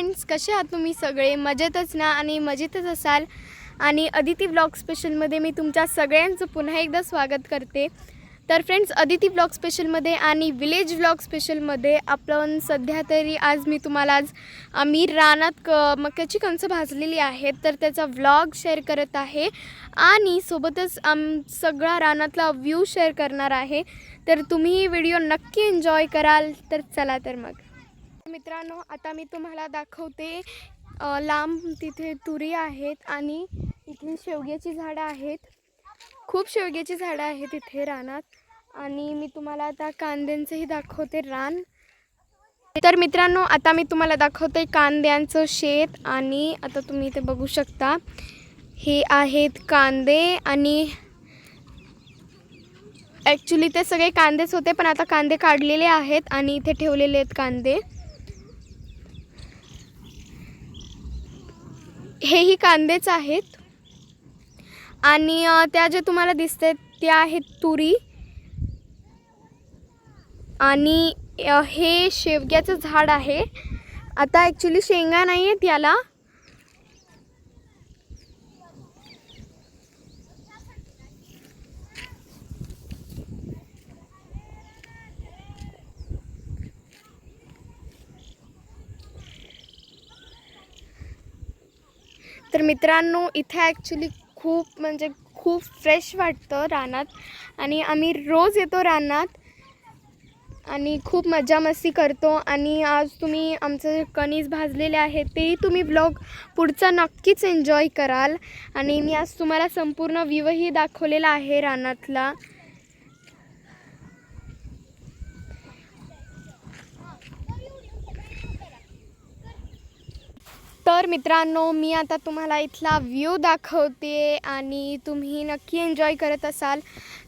Friends, कसे आहात तुम्ही सगळे? मजेतच ना? आणि मजेतच असाल. आणि अदिती व्लॉग स्पेशलमध्ये मी तुमच्या सगळ्यांचं पुन्हा एकदा स्वागत करते. तर फ्रेंड्स, अदिती व्लॉग स्पेशलमध्ये आणि विलेज व्लॉग स्पेशलमध्ये आपण सध्या तरी आज मी तुम्हाला आम्ही रानात मक्याची कणसं भाजलेली आहेत तर त्याचा व्लॉग शेअर करत आहे आणि सोबतच सगळा रानातला व्ह्यू शेअर करणार आहे. तर तुम्ही ही व्हिडिओ नक्की एन्जॉय कराल. तर चला तर मग मित्रांनो, आता मी तुम्हाला दाखवते लांब तिथे तुरी आहेत आणि इथली शेवग्याची झाडं आहेत. खूप शेवग्याची झाडं आहेत इथे रानात. आणि मी तुम्हाला आता कांद्यांचंही दाखवते रान. तर मित्रांनो, आता मी तुम्हाला दाखवते कांद्यांचं शेत. आणि आता तुम्ही इथे बघू शकता, हे आहेत कांदे. आणि ॲक्च्युली ते सगळे कांदेच होते, पण आता कांदे काढलेले आहेत आणि इथे ठेवलेले आहेत कांदे. हेही कांदेच आहेत. आणि त्या जे तुम्हाला दिसतात त्या आहेत तुरी. आणि हे शेवग्याचं झाड आहे. आता ॲक्च्युली शेंगा नाही आहेत याला. तर मित्रांनो, इथे ॲक्च्युली खूप फ्रेश वाटतं रानात. आणि आम्ही रोज येतो रानात आणि खूप मजा मस्ती करतो. आणि आज तुम्ही आमचं कणीस भाजलेले आहेत तेही तुम्ही ब्लॉग पुढचा नक्कीच एन्जॉय कराल. आणि मी आज तुम्हाला संपूर्ण व्ह्यूही दाखवलेला आहे रानातला. तर मित्रांनो, मी आता तुम्हाला इथला व्ह्यू दाखवते आणि तुम्ही नक्की एन्जॉय करत असाल.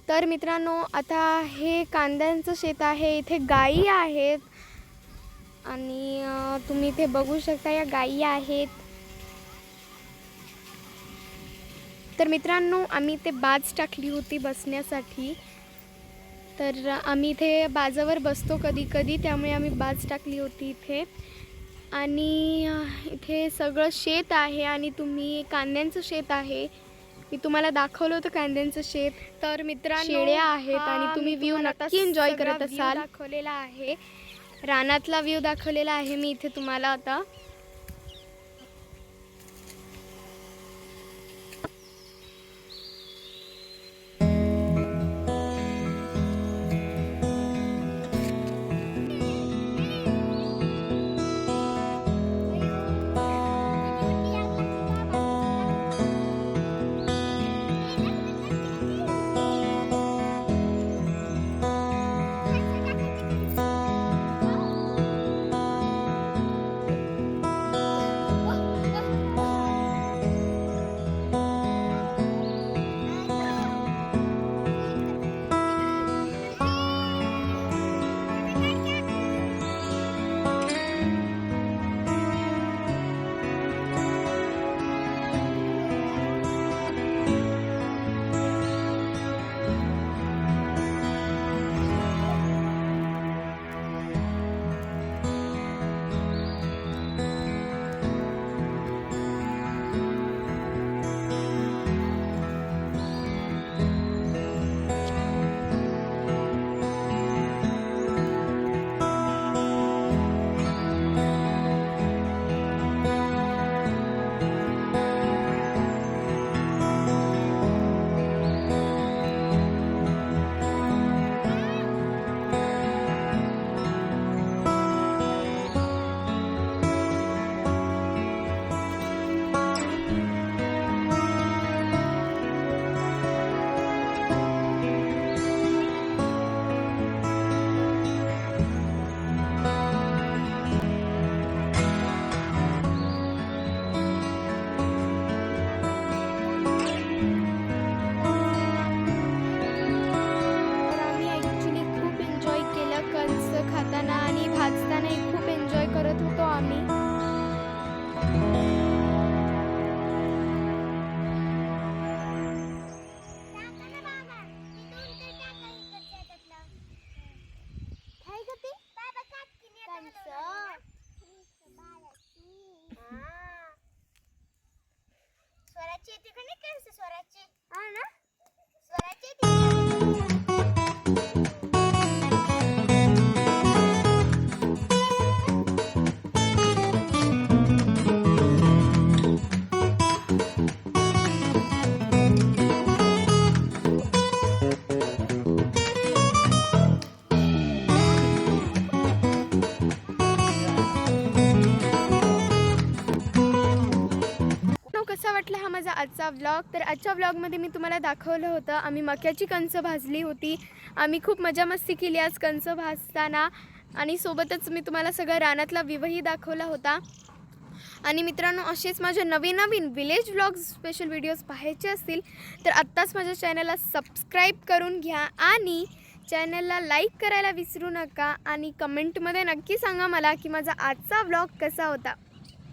तर मित्रांनो, आता हे कांद्यांचं शेत आहे. इथे गायी आहेत आणि तुम्ही इथे बघू शकता या गायी आहेत. तर मित्रांनो, आम्ही इथे बाज टाकली होती बसण्यासाठी. तर आम्ही इथे बाजावर बसतो कधी कधी, त्यामुळे आम्ही बाज टाकली होती इथे. आणि इथे सगळं शेत आहे आणि तुम्ही कांद्यांचं शेत आहे. मी तुम्हाला दाखवलं होतं कांद्यांचं शेत. तर मित्रांनो, शेळ्या आहेत आणि तुम्ही व्ह्यू नक्की एन्जॉय करत असाल. दाखवलेला आहे रानातला व्ह्यू दाखवलेला आहे मी इथे तुम्हाला आता. स्वराची येते का नाही काय स्वराची हा ना स्वराची येते कसा वाटला हा माझा आजचा व्लॉग. तर आजच्या व्लॉगमध्ये मी तुम्हाला दाखवलं होतं आम्ही मक्याची कणसं भाजली होती. आम्ही खूप मजा मस्ती केली आज कणसं भाजताना आणि सोबतच मी तुम्हाला सगळं रानातला व्ह्यूही दाखवला होता. आणि मित्रांनो असेच माझे नवीन विलेज व्लॉग्स स्पेशल व्हिडिओज पाहायचे असतील तर आत्ताच माझ्या चॅनलला सबस्क्राईब करून घ्या आणि चॅनलला लाईक करायला विसरू नका आणि कमेंटमध्ये नक्की सांगा मला की माझा आजचा व्लॉग कसा होता.